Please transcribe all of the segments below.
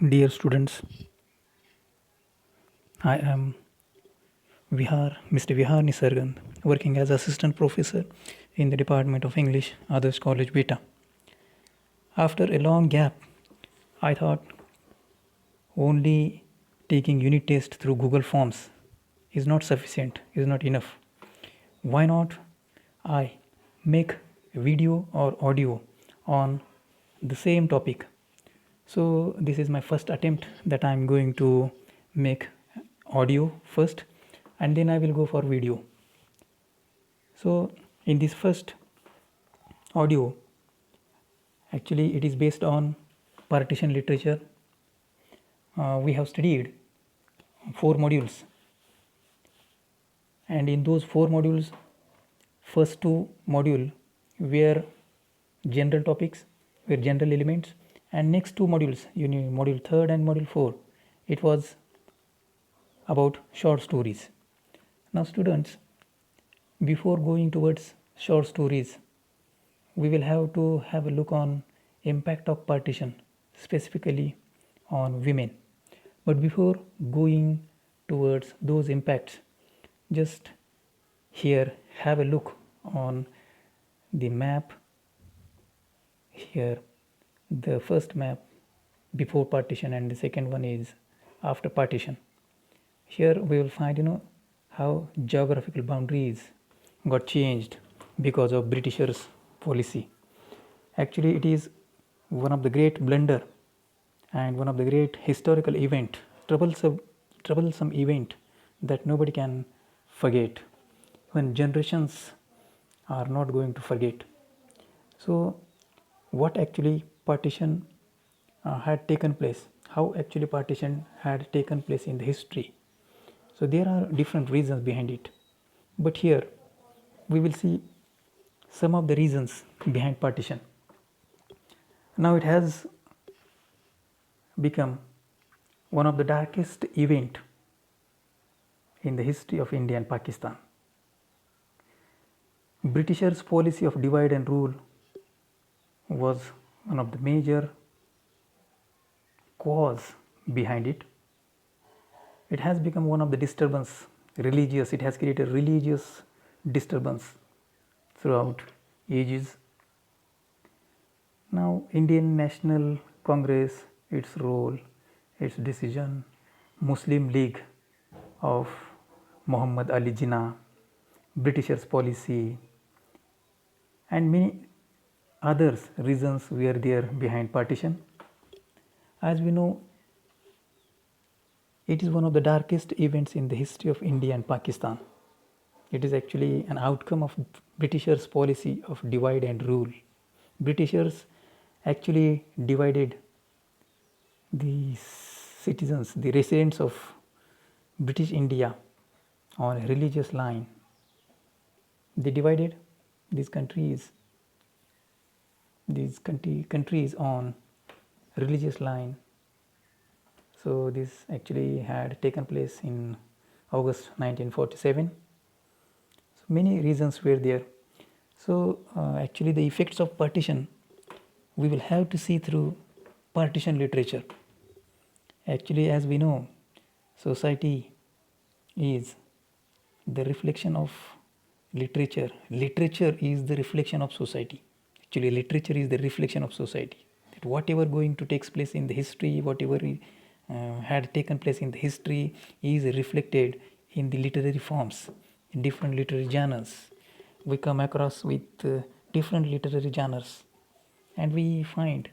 Dear students, I am Mr. Vihar Nisargan, working as assistant professor in the Department of English, Others College, Beta. After a long gap, I thought only taking unit test through Google Forms is not sufficient, is not enough. Why not I make a video or audio on the same topic? So this is my first attempt that I am going to make audio first and then I will go for video. So in this first audio, actually it is based on partition literature. We have studied 4 modules, and in those 4 modules, first 2 modules were general topics, were general elements, and next 2 modules, module 3rd and module 4, it was about short stories. Now students, before going towards short stories, we will have to have a look on impact of partition, specifically on women. But before going towards those impacts, just here have a look on the map. Here the first map before partition and the second one is after partition. Here we will find how geographical boundaries got changed because of Britishers' policy. Actually it is one of the great blunder and one of the great historical event, troublesome event that nobody can forget, when generations are not going to forget. So what actually partition had taken place, how actually partition had taken place in the history. So there are different reasons behind it, but here we will see some of the reasons behind partition. Now it has become one of the darkest event in the history of India and Pakistan. Britishers' policy of divide and rule was one of the major cause behind it. It has become one of the disturbance, religious, it has created religious disturbance throughout ages. Now Indian National Congress, its role, its decision, Muslim League of Muhammad Ali Jinnah, Britishers' policy, and many others reasons were there behind partition. As we know, it is one of the darkest events in the history of India and Pakistan. It is actually an outcome of Britishers' policy of divide and rule. Britishers actually divided the citizens, the residents of British India on a religious line. They divided these countries on religious line. So this actually had taken place in August 1947. So many reasons were there. So actually the effects of partition we will have to see through partition literature. Actually, as we know, society is the reflection of literature. Literature is the reflection of society. Actually, literature is the reflection of society. That whatever going to take place in the history, whatever had taken place in the history is reflected in the literary forms, in different literary genres. We come across with different literary genres, and we find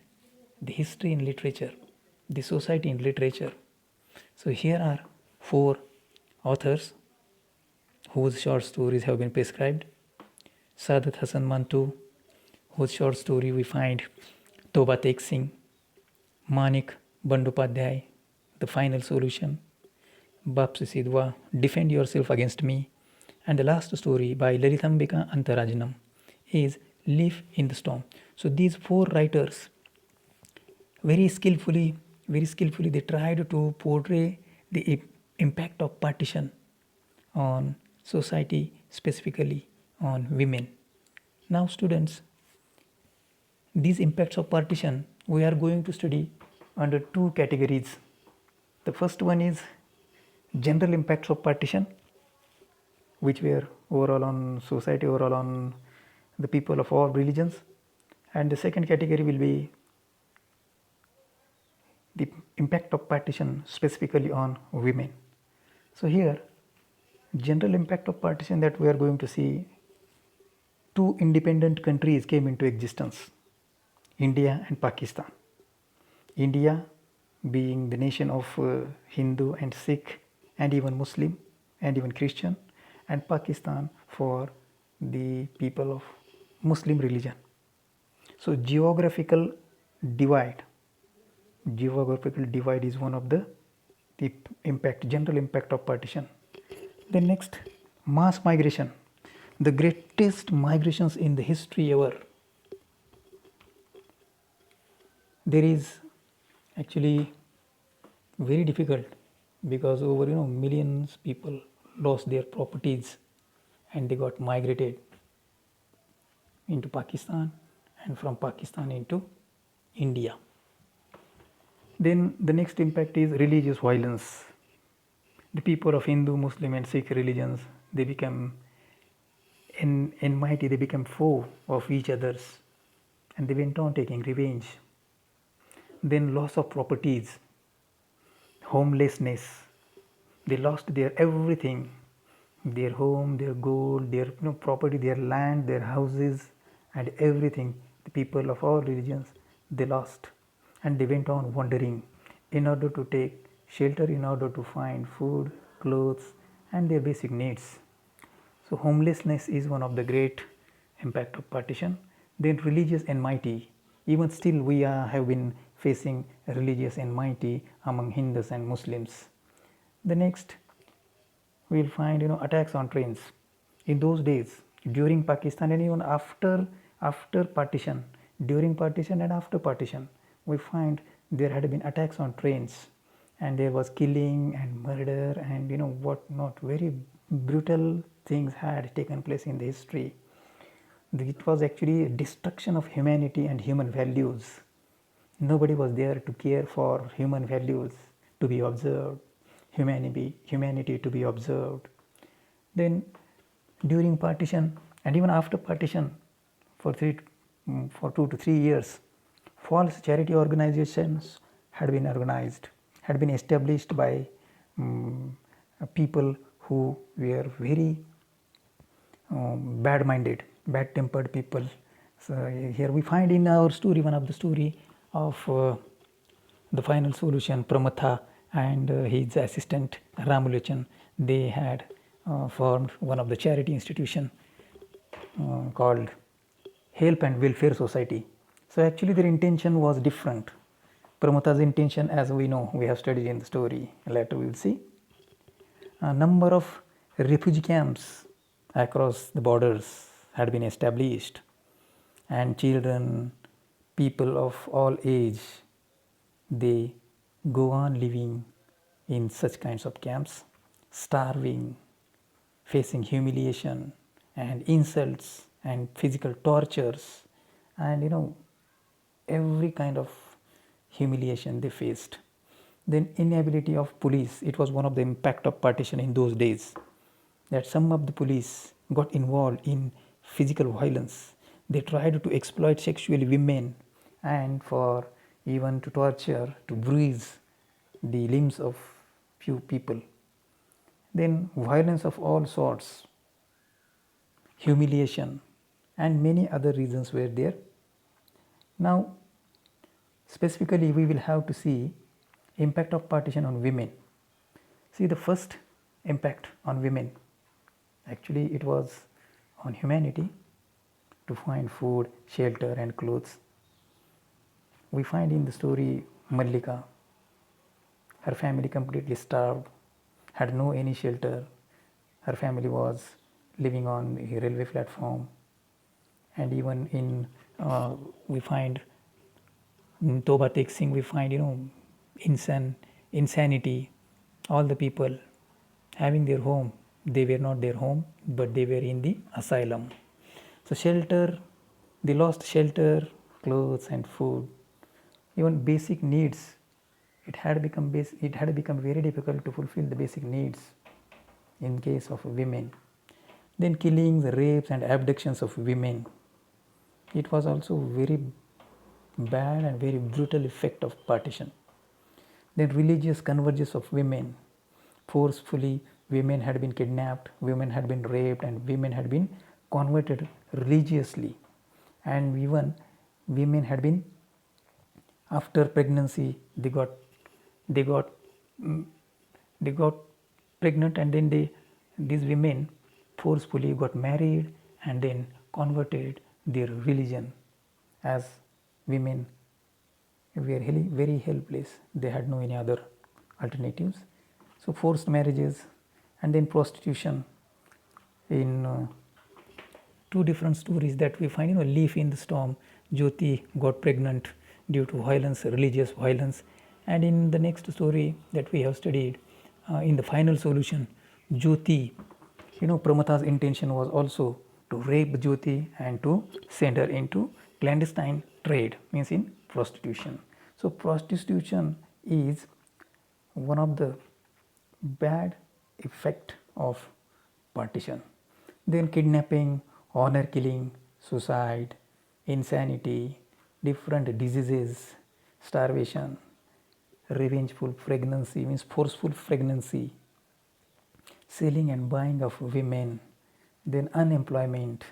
the history in literature, the society in literature. So here are 4 authors whose short stories have been prescribed. Saadat Hasan Mantu, whose short story we find Toba Tek Singh, Manik Bandopadhyay, The Final Solution, Baap Se Sidwa, Defend Yourself Against Me, and the last story by Lalitambika Antarajanam is Leaf in the Storm. So these 4 writers very skillfully they tried to portray the impact of partition on society, specifically on women. Now students, these impacts of partition we are going to study under two categories. The first one is general impacts of partition, which were overall on society, overall on the people of all religions. And the second category will be the impact of partition specifically on women. So here, general impact of partition that we are going to see, two independent countries came into existence, India and Pakistan. India being the nation of Hindu and Sikh and even Muslim and even Christian, and Pakistan for the people of Muslim religion. So geographical divide is one of the impact, general impact of partition. Then next, mass migration, the greatest migrations in the history ever. There is actually very difficult because over millions people lost their properties and they got migrated into Pakistan and from Pakistan into India. Then the next impact is religious violence. The people of Hindu, Muslim and Sikh religions, they become enmity, they become foe of each others and they went on taking revenge. Then loss of properties, homelessness, they lost their everything, their home, their gold, their property, their land, their houses and everything. The people of all religions, they lost and they went on wandering in order to take shelter, in order to find food, clothes and their basic needs. So homelessness is one of the great impact of partition. Then religious enmity, even still we have been facing religious enmity among Hindus and Muslims. The next, we will find attacks on trains. In those days, during Pakistan and even after partition, during partition and after partition, we find there had been attacks on trains and there was killing and murder and what not, very brutal things had taken place in the history. It was actually a destruction of humanity and human values. Nobody was there to care for human values to be observed, humanity to be observed. Then during partition and even after partition, for 2 to 3 years, false charity organizations had been organized, had been established by people who were very bad-minded, bad-tempered people. So here we find in our story, one of the story of the final solution, Pramatha and his assistant Ramulachan, they had formed one of the charity institution called Help and Welfare Society. So actually their intention was different. Pramatha's intention, as we know, we have studied in the story, later we will see. A number of refugee camps across the borders had been established and children, people of all age, they go on living in such kinds of camps, starving, facing humiliation and insults and physical tortures and every kind of humiliation they faced. Then inability of police, it was one of the impact of partition in those days, that some of the police got involved in physical violence. They tried to exploit sexually women and for even to torture, to bruise the limbs of few people. Then violence of all sorts, humiliation and many other reasons were there. Now specifically we will have to see impact of partition on women. See, the first impact on women, actually it was on humanity, to find food, shelter and clothes. We find in the story Mallika, her family completely starved, had no any shelter. Her family was living on the railway platform, and even in we find in Toba Singh, we find insanity. All the people having their home, they were not their home, but they were in the asylum. So shelter, they lost shelter, clothes and food. Even basic needs it had become very difficult to fulfill the basic needs in case of women. Then killings, rapes and abductions of women. It was also very bad and very brutal effect of partition. Then religious convergence of women. Forcefully, women had been kidnapped, women had been raped, and women had been converted religiously. And even women had been, after pregnancy, they got they got pregnant, and then these women forcefully got married and then converted their religion, as women were very helpless. They had no any other alternatives. So forced marriages and then prostitution. In two different stories that we find, leaf in the storm, Jyoti got pregnant due to violence, religious violence. And in the next story that we have studied, in the final solution, Jyoti, Pramatha's intention was also to rape Jyoti and to send her into clandestine trade, means in prostitution. So prostitution is one of the bad effect of partition. Then kidnapping, honor killing, suicide, insanity, different diseases, starvation, revengeful pregnancy, means forceful pregnancy, selling and buying of women, then unemployment,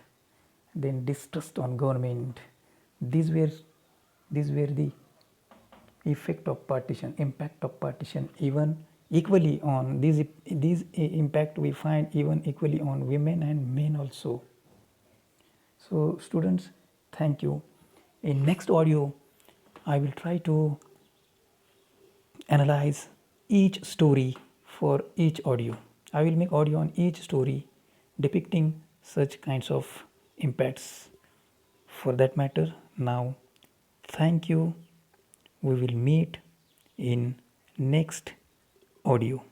then distrust on government. These were the effect of partition, impact of partition. Even equally on these impact we find even equally on women and men also. So students, thank you. In next audio, I will try to analyze each story for each audio. I will make audio on each story depicting such kinds of impacts. For that matter, now, thank you. We will meet in next audio.